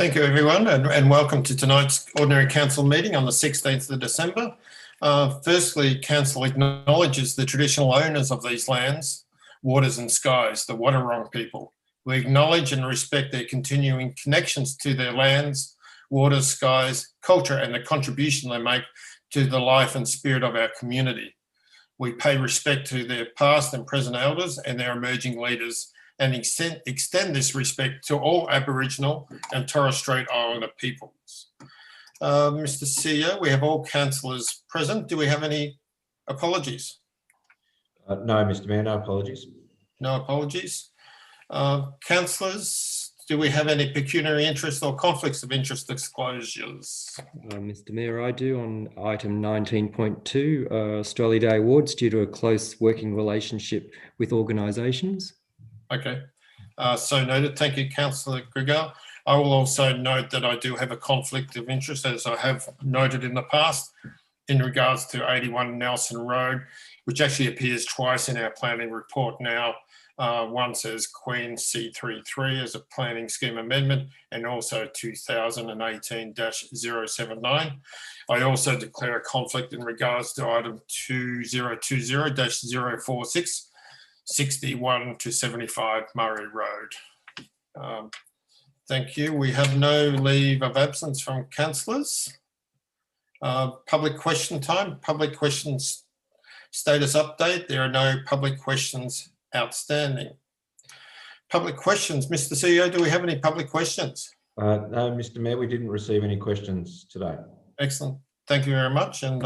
Thank you, everyone, and welcome to tonight's Ordinary Council meeting on the 16th of December. Firstly, Council acknowledges the traditional owners of these lands, waters and skies, the Wadawurrung people. We acknowledge and respect their continuing connections to their lands, waters, skies, culture, and the contribution they make to the life and spirit of our community. We pay respect to their past and present elders and their emerging leaders, and extend this respect to all Aboriginal and Torres Strait Islander peoples. Mr. CEO, we have all councillors present. Do we have any apologies? No, Mr. Mayor, no apologies. No apologies. Councillors, do we have any pecuniary interest or conflicts of interest disclosures? Mr. Mayor, I do on item 19.2, Australia Day Awards due to a close working relationship with organisations. Okay, so noted. Thank you, Councillor Gregal. I will also note that I do have a conflict of interest, as I have noted in the past, in regards to 81 Nelson Road, which actually appears twice in our planning report now. Once as Queen C33 as a planning scheme amendment, and also 2018-079. I also declare a conflict in regards to item 2020-046, 61 to 75 Murray Road. Thank you. We have no leave of absence from councillors. Public question time, public questions status update. There are no public questions outstanding. Public questions, Mr. CEO, do we have any public questions? No, Mr. Mayor, we didn't receive any questions today. Excellent. Thank you very much. And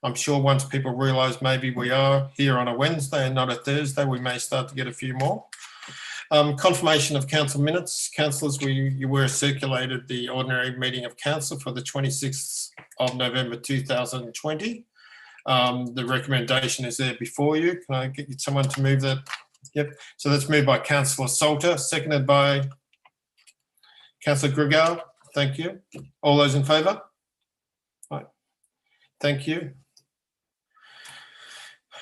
I'm sure once people realise maybe we are here on a Wednesday and not a Thursday, we may start to get a few more. Confirmation of council minutes. Councillors, you were circulated the ordinary meeting of council for the 26th of November 2020. The recommendation is there before you. Can I get someone to move that? Yep. So that's moved by Councillor Salter, seconded by Councillor Gregal. Thank you. All those in favour? Right. Thank you.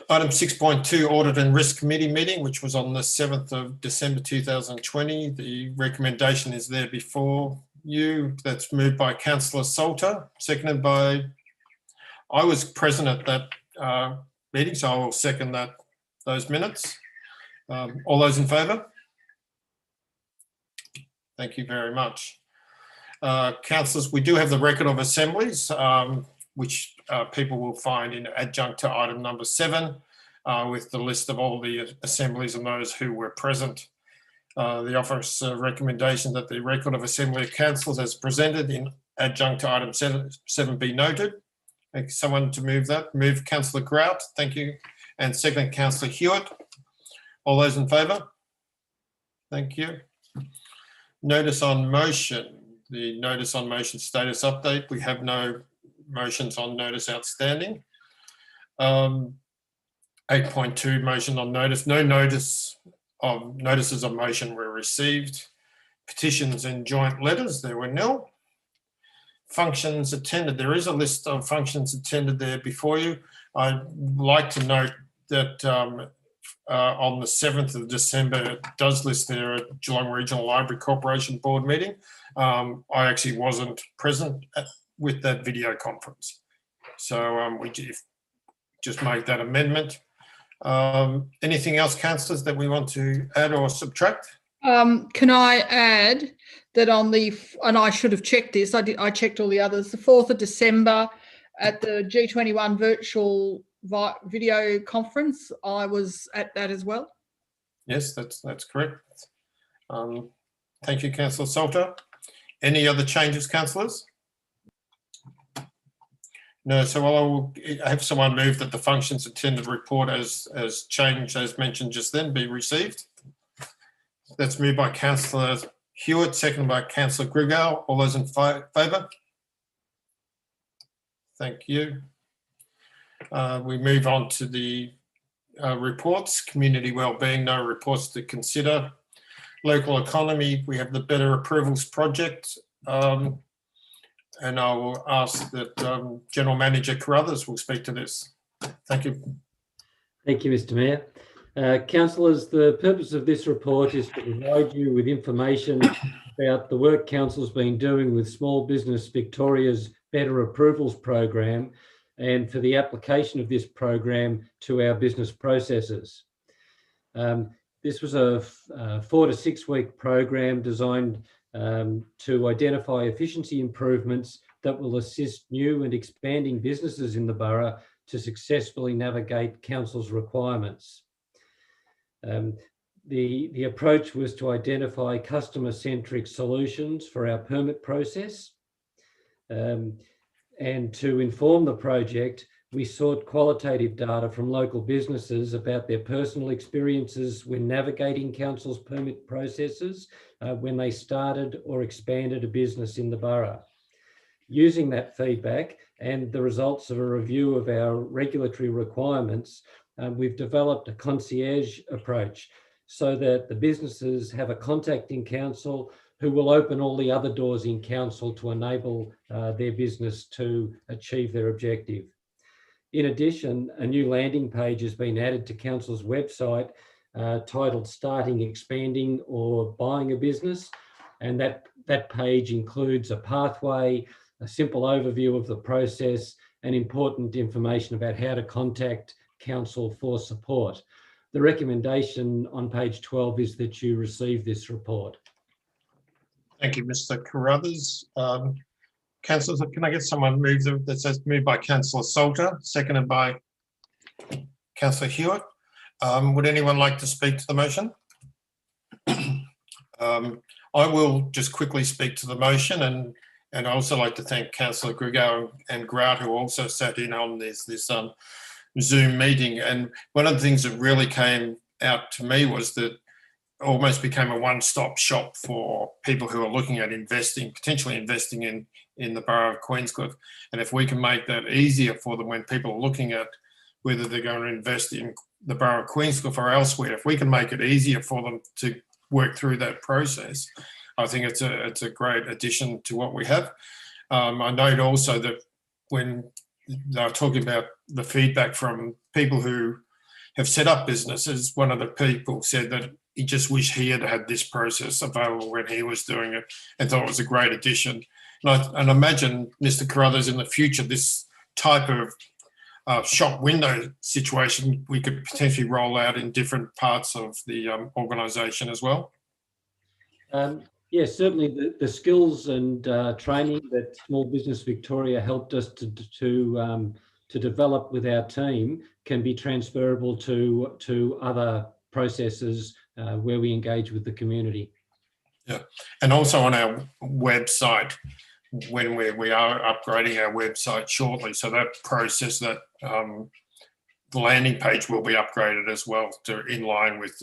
Item 6.2, Audit and Risk Committee meeting, which was on the 7th of December 2020. The recommendation is there before you. That's moved by Councillor Salter, seconded by... I was present at that meeting, so I will second those minutes. All those in favour? Thank you very much. Councillors, we do have the record of assemblies, which people will find in adjunct to item number 7, with the list of all the assemblies and those who were present. The office recommendation that the record of assembly of councillors as presented in adjunct to item 7 be noted. Someone to move that. Move Councillor Grout, thank you. And second, Councillor Hewitt. All those in favour? Thank you. Notice on motion. The notice on motion status update. We have no motions on notice outstanding. 8.2, motion on notice. No notices of motion were received. Petitions and joint letters, there were nil. Functions attended. There is a list of functions attended there before you. I'd like to note that on the 7th of December, it does list there a Geelong Regional Library Corporation board meeting. I actually wasn't present with that video conference. So we just make that amendment. Anything else, councillors, that we want to add or subtract? Can I add that on the, and I should have checked this, I checked all the others, the 4th of December at the G21 virtual video conference, I was at that as well. Yes, that's correct. Thank you, Councillor Salter. Any other changes, councillors? No, so I will have someone move that the functions attended report as changed, as mentioned just then, be received. That's moved by Councillor Hewitt, seconded by Councillor Gregal. All those in favour? Thank you. We move on to the reports. Community wellbeing, no reports to consider. Local economy, we have the Better Approvals Project. And I will ask that General Manager Carruthers will speak to this. Thank you. Thank you, Mr. Mayor. Councillors, the purpose of this report is to provide you with information about the work Council's been doing with Small Business Victoria's Better Approvals program and for the application of this program to our business processes. This was a 4 to 6 week program designed to identify efficiency improvements that will assist new and expanding businesses in the borough to successfully navigate Council's requirements. The approach was to identify customer-centric solutions for our permit process. And to inform the project, we sought qualitative data from local businesses about their personal experiences when navigating Council's permit processes when they started or expanded a business in the borough. Using that feedback and the results of a review of our regulatory requirements, we've developed a concierge approach so that the businesses have a contact in Council who will open all the other doors in Council to enable their business to achieve their objective. In addition, a new landing page has been added to Council's website titled Starting, Expanding or Buying a Business. And that page includes a pathway, a simple overview of the process, and important information about how to contact Council for support. The recommendation on page 12 is that you receive this report. Thank you, Mr. Carruthers. Councillors, can I get someone moved that says moved by Councillor Salter, seconded by Councillor Hewitt? Would anyone like to speak to the motion? I will just quickly speak to the motion, and I also like to thank Councillor Grigo and Grout, who also sat in on this Zoom meeting. And one of the things that really came out to me was that almost became a one-stop shop for people who are looking at potentially investing in the borough of Queenscliff. And if we can make that easier for them when people are looking at whether they're going to invest in the borough of Queenscliff or elsewhere, if we can make it easier for them to work through that process, I think it's a great addition to what we have. I note also that when they're talking about the feedback from people who have set up businesses, one of the people said that he just wished he had had this process available when he was doing it and thought it was a great addition. And I imagine, Mr. Carruthers, in the future, this type of shop window situation we could potentially roll out in different parts of the organisation as well. Yes, certainly the skills and training that Small Business Victoria helped us to develop with our team can be transferable to other processes where we engage with the community. Yeah, and also on our website, when we are upgrading our website shortly, so that process, that the landing page will be upgraded as well to in line with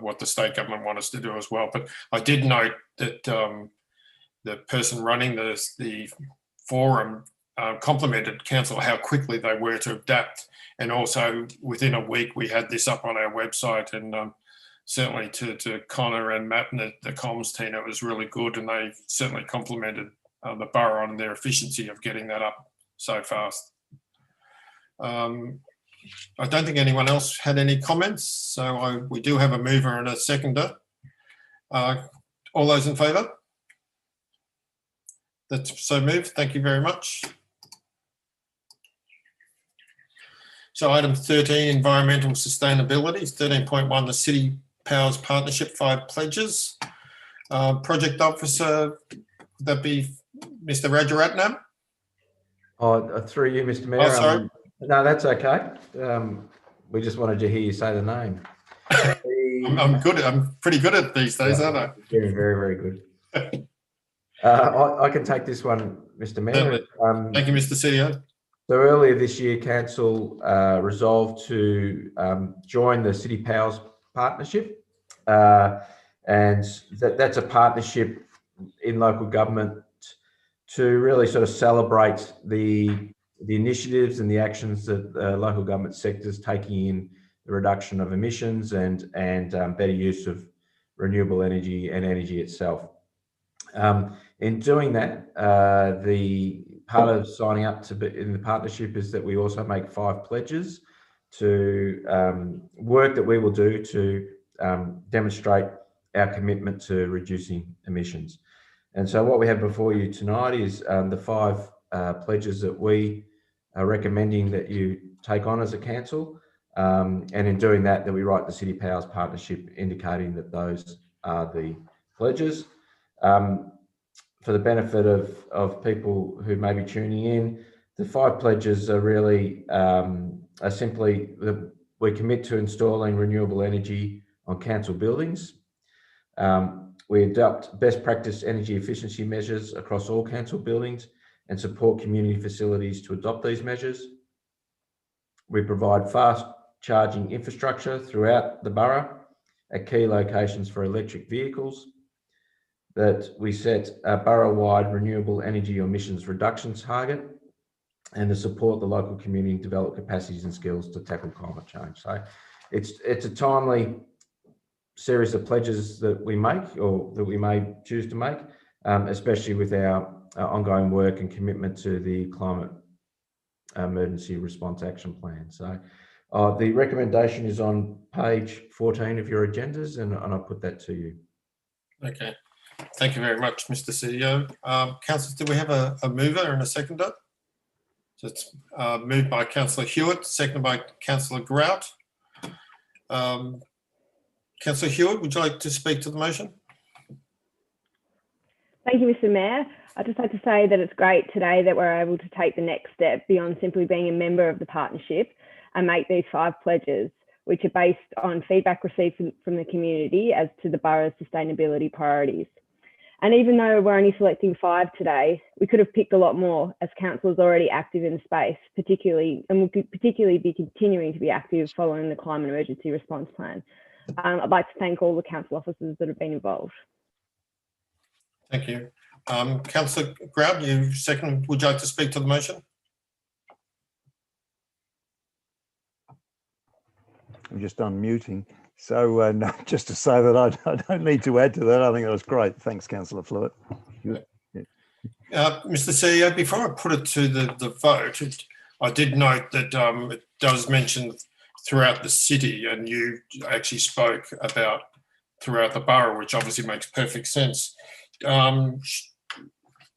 what the state government want us to do as well. But I did note that the person running the forum complimented Council how quickly they were to adapt, and also within a week we had this up on our website, and certainly to Connor and Matt and the comms team, it was really good, and they certainly complimented the borough on their efficiency of getting that up so fast. I don't think anyone else had any comments, so we do have a mover and a seconder. All those in favour? That's so moved. Thank you very much. So item 13, environmental sustainability. 13.1, the City Powers Partnership 5 pledges. Project officer, would that be Mr. Rajaratnam? Oh, through you, Mr. Mayor. Oh, sorry. No, that's okay. We just wanted to hear you say the name. I'm good. I'm pretty good at these days, aren't I? Very, very, very good. I can take this one, Mr. Mayor. Thank you, Mr. CEO. So earlier this year, Council resolved to join the City Powers Partnership, and that's a partnership in local government to really sort of celebrate the initiatives and the actions that the local government sector is taking in the reduction of emissions and better use of renewable energy and energy itself. In doing that, the part of signing up to be in the partnership is that we also make 5 pledges to work that we will do to demonstrate our commitment to reducing emissions. And so what we have before you tonight is the 5 pledges that we are recommending that you take on as a council. And in doing that we write the City Powers Partnership indicating that those are the pledges. For the benefit of people who may be tuning in, the 5 pledges are really are simply that we commit to installing renewable energy on council buildings. We adopt best practice energy efficiency measures across all council buildings and support community facilities to adopt these measures. We provide fast charging infrastructure throughout the borough at key locations for electric vehicles. That we set a borough-wide renewable energy emissions reduction target and to support the local community and develop capacities and skills to tackle climate change. So it's a timely series of pledges that we make or that we may choose to make, especially with our ongoing work and commitment to the climate emergency response action plan. So the recommendation is on page 14 of your agendas, and I'll put that to you. Okay, thank you very much, Mr. CEO. Councillors, do we have a mover and a seconder? So it's moved by Councillor Hewitt, seconded by Councillor Grout. Councillor Hewitt, would you like to speak to the motion? Thank you, Mr. Mayor. I'd just like to say that it's great today that we're able to take the next step beyond simply being a member of the partnership and make these 5 pledges, which are based on feedback received from the community as to the borough's sustainability priorities. And even though we're only selecting 5 today, we could have picked a lot more as council is already active in the space, and will particularly be continuing to be active following the climate emergency response plan. I'd like to thank all the council officers that have been involved. Thank you. Councillor Grout, you second. Would you like to speak to the motion? I'm just unmuting. So no, just to say that I don't need to add to that. I think that was great. Thanks, Councillor Flewitt. Yeah. Mr. CEO, before I put it to the vote, I did note that it does mention throughout the city, and you actually spoke about throughout the borough, which obviously makes perfect sense.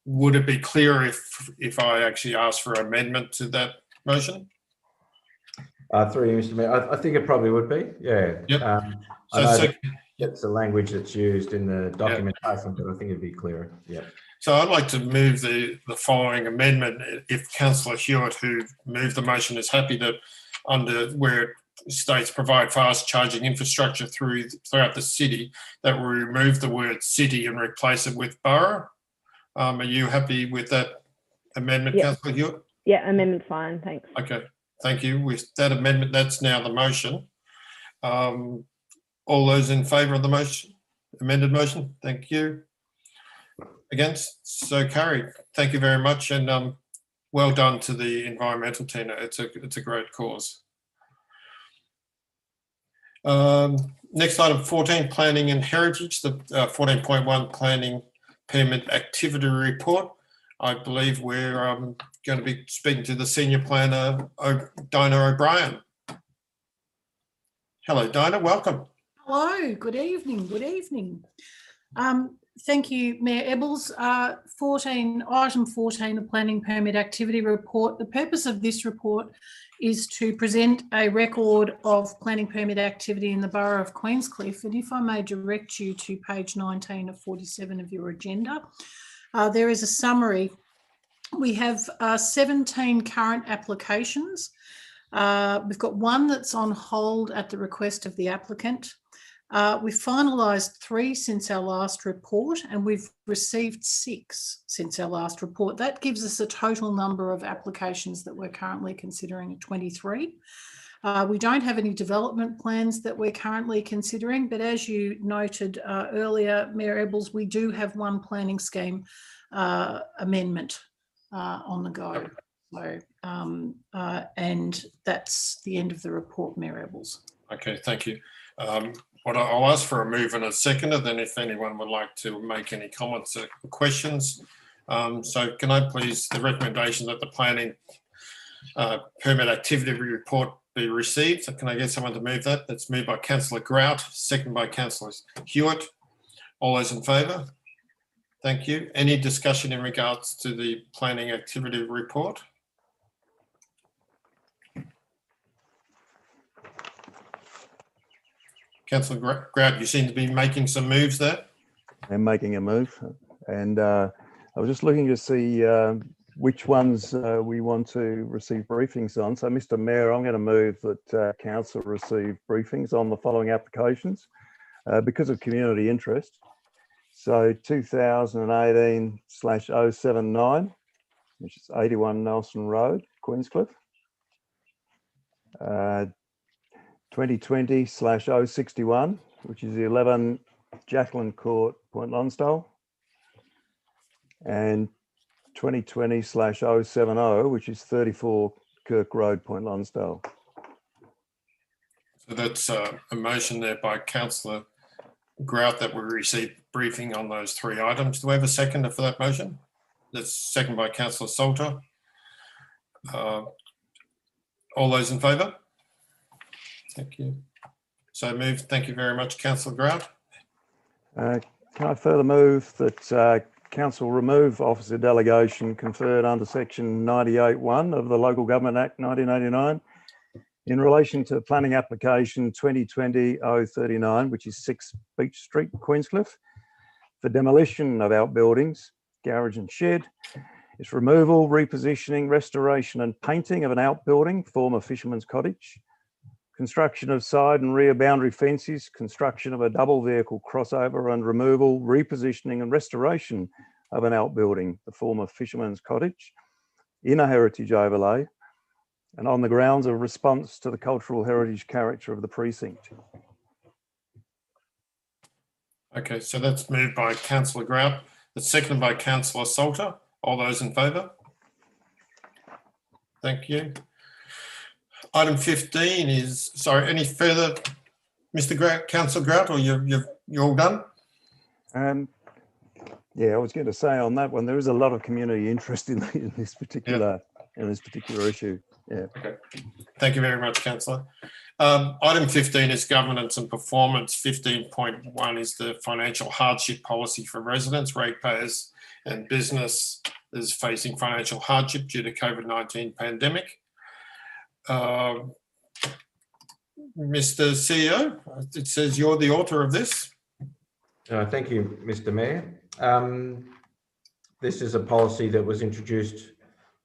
Would it be clear if I actually asked for amendment to that motion? Through you, Mr. Mayor, I think it probably would be, yeah. Yep. I know that's the language that's used in the documentation, but I think it'd be clearer. Yeah. So I'd like to move the following amendment. If Councillor Hewitt, who moved the motion, is happy that under where it states provide fast charging infrastructure throughout the city, that we remove the word city and replace it with borough. Are you happy with that amendment, yep. Councillor Hewitt? Yeah, amendment fine, thanks. Okay, thank you. With that amendment, that's now the motion. All those in favour of the motion, amended motion? Thank you. Against? So carried. Thank you very much, and well done to the environmental team. It's a great cause. Next item 14, planning and heritage, the 14.1 planning permit activity report. I believe we're going to be speaking to the senior planner, Dinah O'Brien. Hello, Dinah, welcome. Hello, good evening, good evening. Thank you, Mayor Ebbels. Item 14, the planning permit activity report. The purpose of this report is to present a record of planning permit activity in the Borough of Queenscliff. And if I may direct you to page 19 of 47 of your agenda, there is a summary. We have 17 current applications. We've got one that's on hold at the request of the applicant. We've finalised 3 since our last report, and we've received 6 since our last report. That gives us a total number of applications that we're currently considering at 23. We don't have any development plans that we're currently considering, but as you noted earlier, Mayor Ebbels, we do have one planning scheme amendment on the go. So, and that's the end of the report, Mayor Ebbels. Okay, thank you. I'll ask for a move and a seconder, then if anyone would like to make any comments or questions. So can I please, the recommendation that the planning permit activity report be received. So can I get someone to move that? That's moved by Councillor Grout, seconded by Councillor Hewitt. All those in favour? Thank you. Any discussion in regards to the planning activity report? Councillor Grout, you seem to be making some moves there. I'm making a move, and I was just looking to see which ones we want to receive briefings on. So, Mr. Mayor, I'm going to move that council receive briefings on the following applications because of community interest. So 2018/079, which is 81 Nelson Road, Queenscliff. 2020/061, which is 11 Jacqueline Court, Point Lonsdale. And 2020/070, which is 34 Kirk Road, Point Lonsdale. So that's a motion there by Councillor Grout that we receive briefing on those three items. Do we have a seconder for that motion? That's second by Councillor Salter. All those in favour? Thank you. So moved. Thank you very much, Councillor Grout. Can I further move that council remove officer delegation conferred under section 98(1) of the Local Government Act 1989 in relation to planning application 2020-039, which is 6 Beach Street, Queenscliff, for demolition of outbuildings, garage and shed. It's removal, repositioning, restoration and painting of an outbuilding, former fisherman's cottage, construction of side and rear boundary fences, construction of a double vehicle crossover, and removal, repositioning and restoration of an outbuilding, the former fisherman's cottage, in a heritage overlay, and on the grounds of response to the cultural heritage character of the precinct. Okay, so that's moved by Councillor Grout. That's seconded by Councillor Salter. All those in favour? Thank you. Item 15 is, sorry, any further, Mr. Grout, Councillor Grout, or you're all done? Yeah, I was going to say on that one, there is a lot of community interest in this particular issue. Yeah. Okay. Thank you very much, Councillor. Item 15 is governance and performance. 15.1 is the financial hardship policy for residents, ratepayers and business is facing financial hardship due to COVID-19 pandemic. Mr. CEO, it says you're the author of this. Thank you, Mr. Mayor. This is a policy that was introduced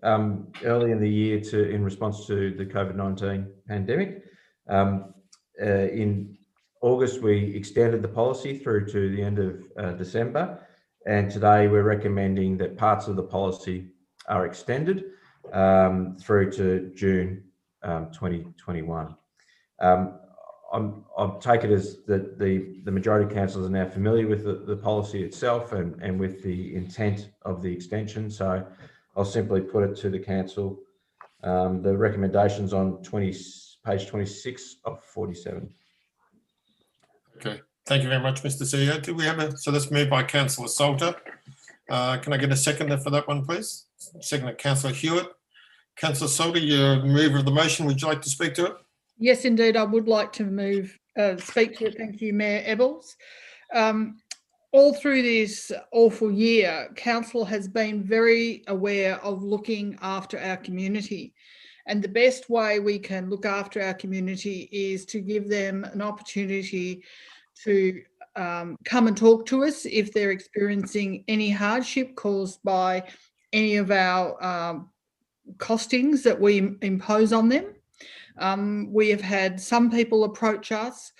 early in the year in response to the COVID-19 pandemic. In August, we extended the policy through to the end of December, and today we're recommending that parts of the policy are extended through to June 2021. I'll take it as that the majority of councillors are now familiar with the policy itself and with the intent of the extension. So I'll simply put it to the council. The recommendations on page 26 of 47. Okay, thank you very much, Mr. CEO. Do we have so that's moved by Councillor Salter. Can I get a seconder for that one, please? Seconder, Councillor Hewitt. Councillor Salter, you're the mover of the motion. Would you like to speak to it? Yes, indeed, I would like to speak to it. Thank you, Mayor Ebbels. All through this awful year, Council has been very aware of looking after our community. And the best way we can look after our community is to give them an opportunity to come and talk to us if they're experiencing any hardship caused by any of our costings that we impose on them. We have had some people approach us.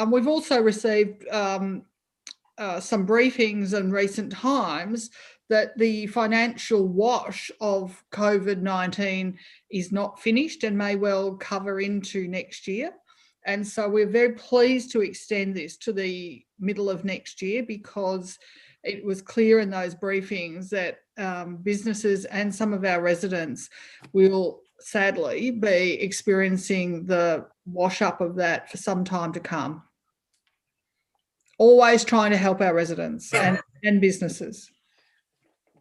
We've also received some briefings in recent times that the financial wash of COVID-19 is not finished and may well cover into next year. And so we're very pleased to extend this to the middle of next year, because it was clear in those briefings that businesses and some of our residents will sadly be experiencing the wash up of that for some time to come. Always trying to help our residents and businesses.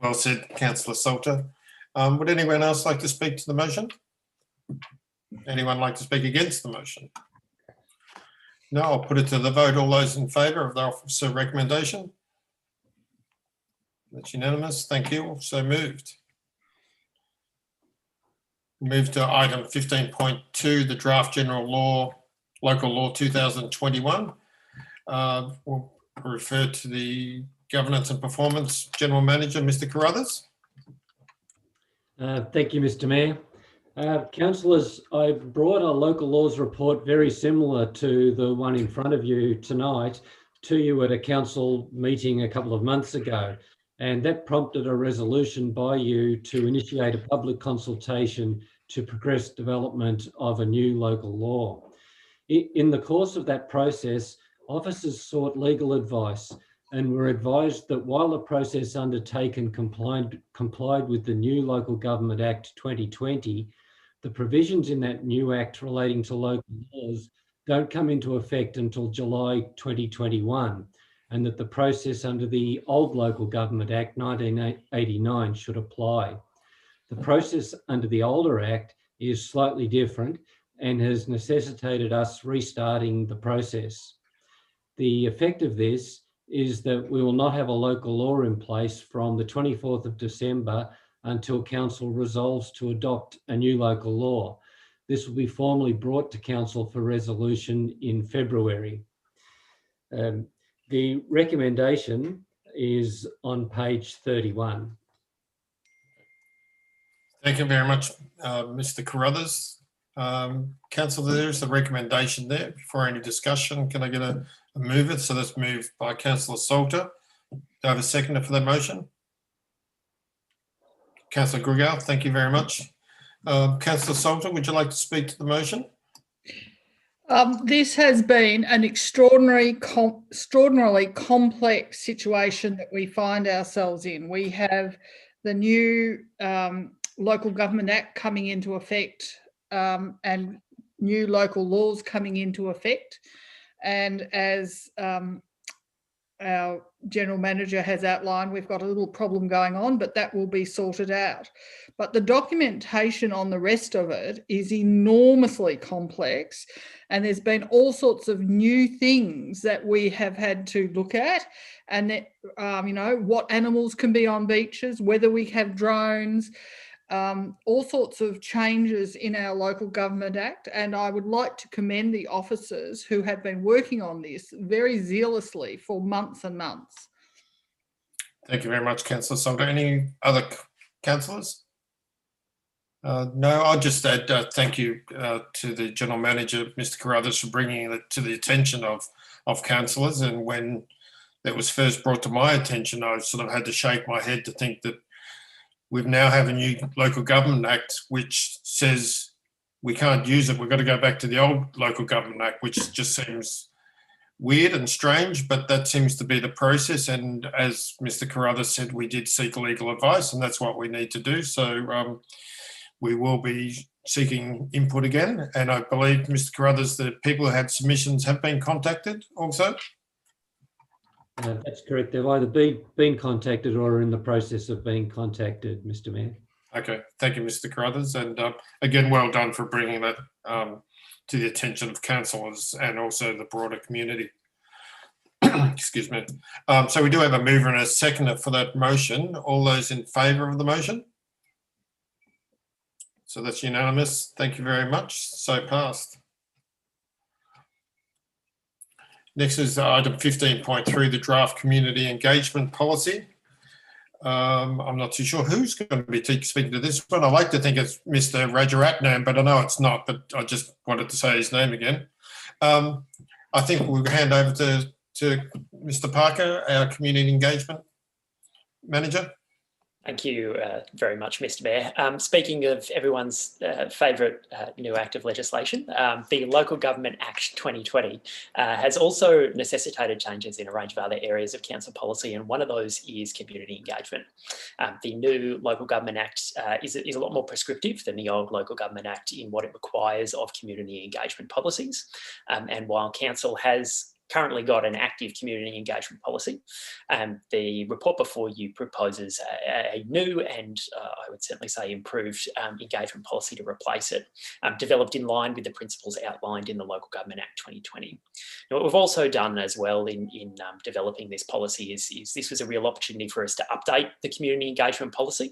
Well said, Councillor Salter. Would anyone else like to speak to the motion? Anyone like to speak against the motion? No, I'll put it to the vote. All those in favour of the officer recommendation? That's unanimous. Thank you. So moved. Move to item 15.2, the draft general law, local law 2021. We'll refer to the governance and performance general manager, Mr. Carruthers. Thank you, Mr. Mayor. Councillors, I brought a local laws report very similar to the one in front of you tonight to you at a council meeting a couple of months ago. And that prompted a resolution by you to initiate a public consultation to progress development of a new local law. In the course of that process, officers sought legal advice and were advised that while the process undertaken complied with the new Local Government Act 2020, the provisions in that new act relating to local laws don't come into effect until July 2021, and that the process under the old Local Government Act 1989 should apply. The process under the older act is slightly different and has necessitated us restarting the process. The effect of this is that we will not have a local law in place from the 24th of December until Council resolves to adopt a new local law. This will be formally brought to Council for resolution in February. The recommendation is on page 31. Thank you very much, Mr. Carruthers. Councillor, there's the recommendation there. Before any discussion, can I get a mover? So that's moved by Councillor Salter. Do I have a seconder for that motion? Councillor Grigau, thank you very much. Councillor Salter, would you like to speak to the motion? This has been an extraordinarily complex situation that we find ourselves in. We have the new Local Government Act coming into effect and new local laws coming into effect. And as our General Manager has outlined, we've got a little problem going on, but that will be sorted out. But the documentation on the rest of it is enormously complex, and there's been all sorts of new things that we have had to look at, and that, you know, what animals can be on beaches, whether we have drones, all sorts of changes in our Local Government Act. And I would like to commend the officers who have been working on this very zealously for months and months. Thank you very much, Councillor Salter. Any other councillors? No, I'll just add thank you to the General Manager, Mr. Carruthers, for bringing it to the attention of councillors. And when that was first brought to my attention, I sort of had to shake my head to think that we now have a new Local Government Act which says we can't use it. We've got to go back to the old Local Government Act, which just seems weird and strange, but that seems to be the process. And as Mr. Carruthers said, we did seek legal advice, and that's what we need to do. So we will be seeking input again. And I believe, Mr. Carruthers, the people who had submissions have been contacted also? That's correct. They've either been contacted or are in the process of being contacted, Mr. Mayor. Okay, thank you, Mr. Carruthers. And again, well done for bringing that to the attention of councillors and also the broader community. Excuse me. So we do have a mover and a seconder for that motion. All those in favour of the motion? So that's unanimous. Thank you very much. So passed. Next is item 15.3, the draft community engagement policy. I'm not too sure who's going to be speaking to this one. I like to think it's Mr. Rajaratnam, but I know it's not, but I just wanted to say his name again. I think we'll hand over to Mr. Parker, our community engagement manager. Thank you very much, Mr. Mayor. Speaking of everyone's favourite new act of legislation, the Local Government Act 2020 has also necessitated changes in a range of other areas of council policy, and one of those is community engagement. The new Local Government Act is a lot more prescriptive than the old Local Government Act in what it requires of community engagement policies. And while council has currently got an active community engagement policy. The report before you proposes a new and I would certainly say improved engagement policy to replace it, developed in line with the principles outlined in the Local Government Act 2020. Now, what we've also done as well in developing this policy is this was a real opportunity for us to update the community engagement policy,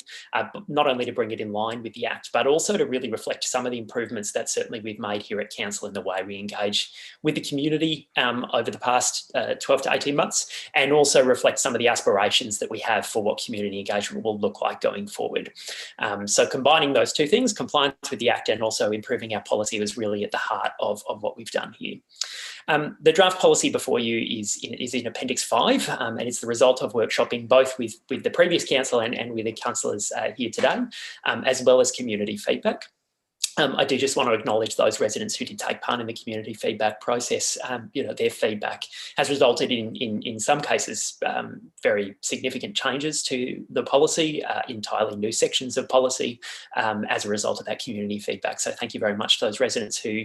not only to bring it in line with the Act, but also to really reflect some of the improvements that certainly we've made here at Council in the way we engage with the community over the past 12 to 18 months, and also reflect some of the aspirations that we have for what community engagement will look like going forward. So combining those two things, compliance with the Act and also improving our policy, was really at the heart of what we've done here. The draft policy before you is in Appendix 5, and it's the result of workshopping both with the previous council and with the councillors here today, as well as community feedback. I do just want to acknowledge those residents who did take part in the community feedback process. Their feedback has resulted in some cases, very significant changes to the policy, entirely new sections of policy as a result of that community feedback. So thank you very much to those residents who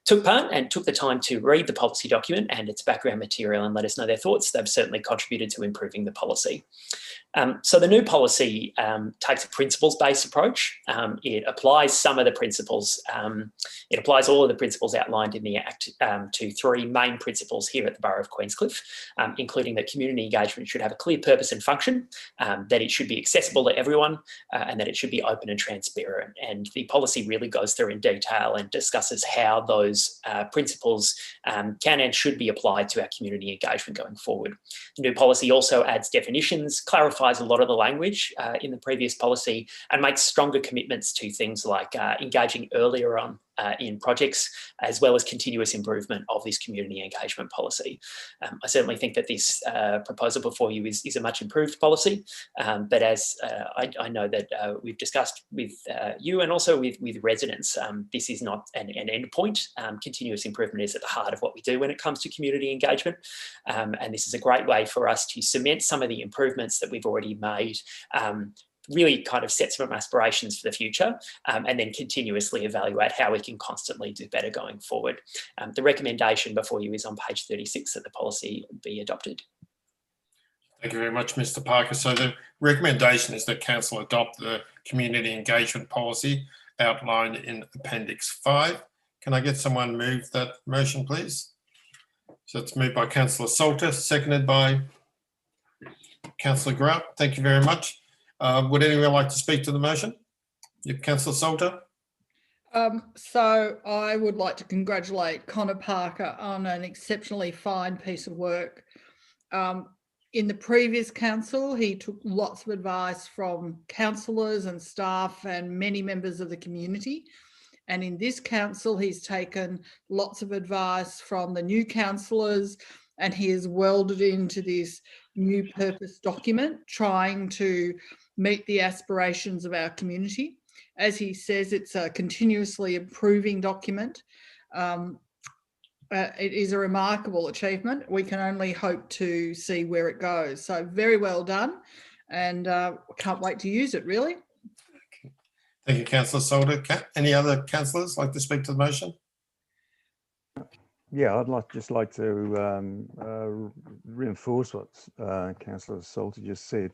took part and took the time to read the policy document and its background material and let us know their thoughts. They've certainly contributed to improving the policy. So the new policy takes a principles-based approach. It applies some of the principles, it applies all of the principles outlined in the Act to three main principles here at the Borough of Queenscliff, including that community engagement should have a clear purpose and function, that it should be accessible to everyone, and that it should be open and transparent. And the policy really goes through in detail and discusses how those principles can and should be applied to our community engagement going forward. The new policy also adds definitions, clarifies a lot of the language in the previous policy, and makes stronger commitments to things like engaging earlier on in projects, as well as continuous improvement of this community engagement policy. I certainly think that this proposal before you is a much improved policy, but as I know that we've discussed with you and also with residents, this is not an end point. Continuous improvement is at the heart of what we do when it comes to community engagement, and this is a great way for us to cement some of the improvements that we've already made, really kind of set some aspirations for the future, and then continuously evaluate how we can constantly do better going forward. The recommendation before you is on page 36 that the policy be adopted. Thank you very much, Mr. Parker. So the recommendation is that Council adopt the community engagement policy outlined in Appendix 5. Can I get someone move that motion, please? So it's moved by Councillor Salter, seconded by Councillor Grant. Thank you very much. Would anyone like to speak to the motion? Councillor Salter. So I would like to congratulate Connor Parker on an exceptionally fine piece of work. In the previous council, he took lots of advice from councillors and staff and many members of the community. And in this council, he's taken lots of advice from the new councillors, and he has welded into this new purpose document, trying to meet the aspirations of our community. As he says, it's a continuously improving document. It is a remarkable achievement. We can only hope to see where it goes. So very well done, and can't wait to use it, really. Thank you, Councillor Salter. Any other councillors like to speak to the motion? Yeah, I'd just like to reinforce what Councillor Salter just said.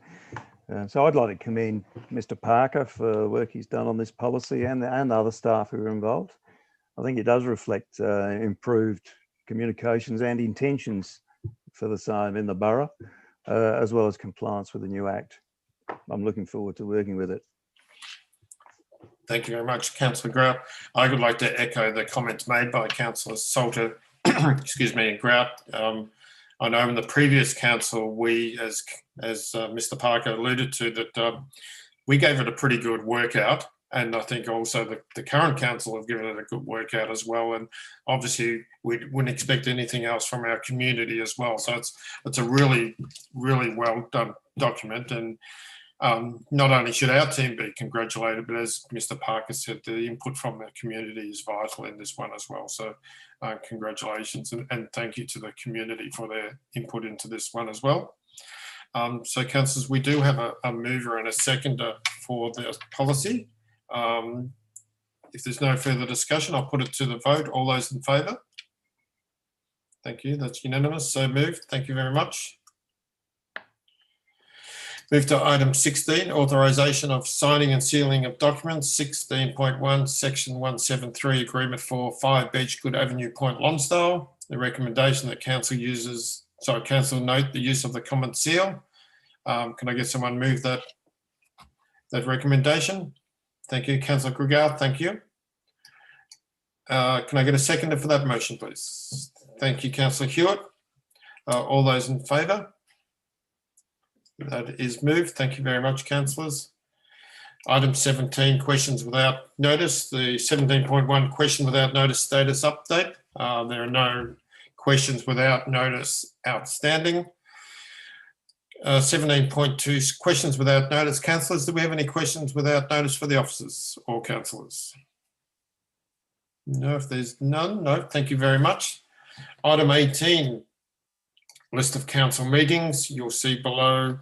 So I'd like to commend Mr. Parker for the work he's done on this policy and other staff who are involved. I think it does reflect improved communications and intentions for the same in the borough, as well as compliance with the new Act. I'm looking forward to working with it. Thank you very much, Councillor Grout. I would like to echo the comments made by Councillor Salter, excuse me, and Grout. I know in the previous council, we, as Mr. Parker alluded to, that we gave it a pretty good workout, and I think also the current council have given it a good workout as well. And obviously, we wouldn't expect anything else from our community as well. So it's a really, really well done document, and not only should our team be congratulated, but as Mr. Parker said, the input from the community is vital in this one as well. So congratulations, and thank you to the community for their input into this one as well. So councillors, we do have a mover and a seconder for the policy. If there's no further discussion, I'll put it to the vote. All those in favour? Thank you. That's unanimous. So moved. Thank you very much. Move to item 16, authorisation of signing and sealing of documents. 16.1, section 173, agreement for 5 Bedgegood Avenue, Point Lonsdale. The recommendation that council note the use of the common seal. Can I get someone move that recommendation? Thank you, Councillor Grugow. Thank you. Can I get a seconder for that motion, please? Thank you, Councillor Hewitt. All those in favour? That is moved. Thank you very much, councillors. Item 17, questions without notice. The 17.1 question without notice status update. There are no questions without notice outstanding. 17.2 questions without notice. Councillors, do we have any questions without notice for the officers or councillors? No, if there's none, no, thank you very much. Item 18, list of council meetings. You'll see below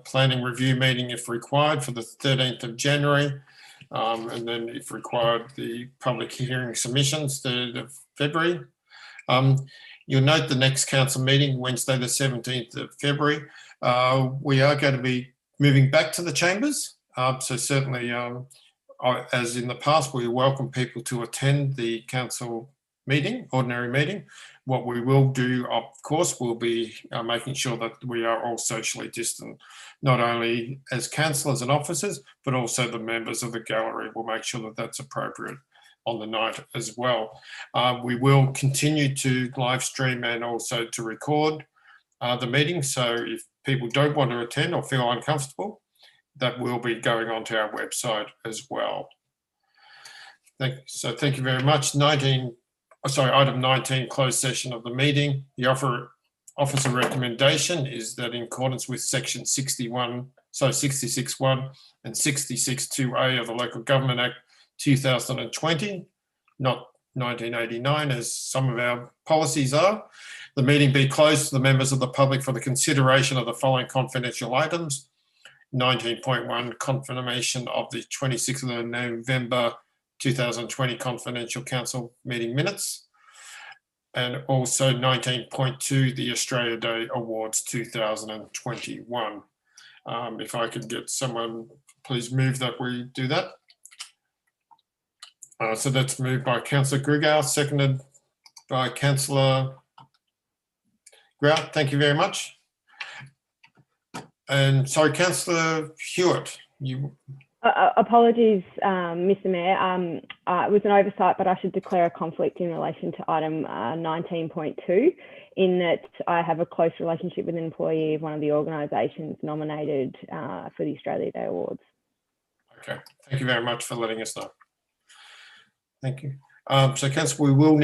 planning review meeting if required for the 13th of January. And then if required, the public hearing submissions, 3rd of February. You'll note the next council meeting, Wednesday, the 17th of February. We are going to be moving back to the chambers. So certainly, as in the past, we welcome people to attend the council meeting, ordinary meeting. What we will do, of course, will be making sure that we are all socially distant, not only as councillors and officers, but also the members of the gallery. We'll make sure that that's appropriate on the night as well. We will continue to live stream and also to record the meeting. So if people don't want to attend or feel uncomfortable, that will be going onto our website as well. Thank you very much. Item 19, closed session of the meeting. The officer recommendation is that in accordance with section 66.1 and 66.2A of the Local Government Act 2020, not 1989 as some of our policies are, the meeting be closed to the members of the public for the consideration of the following confidential items. 19.1, confirmation of the 26th of November 2020 confidential council meeting minutes, and also 19.2, the Australia Day Awards 2021. If I could get someone, please move that we do that. So that's moved by Councillor Grugow, seconded by Councillor Grout. Thank you very much. And sorry, Councillor Hewitt, you. Apologies, Mr. Mayor. It was an oversight, but I should declare a conflict in relation to item 19.2, in that I have a close relationship with an employee of one of the organisations nominated for the Australia Day Awards. Okay, thank you very much for letting us know. Thank you. So, Councillor, we will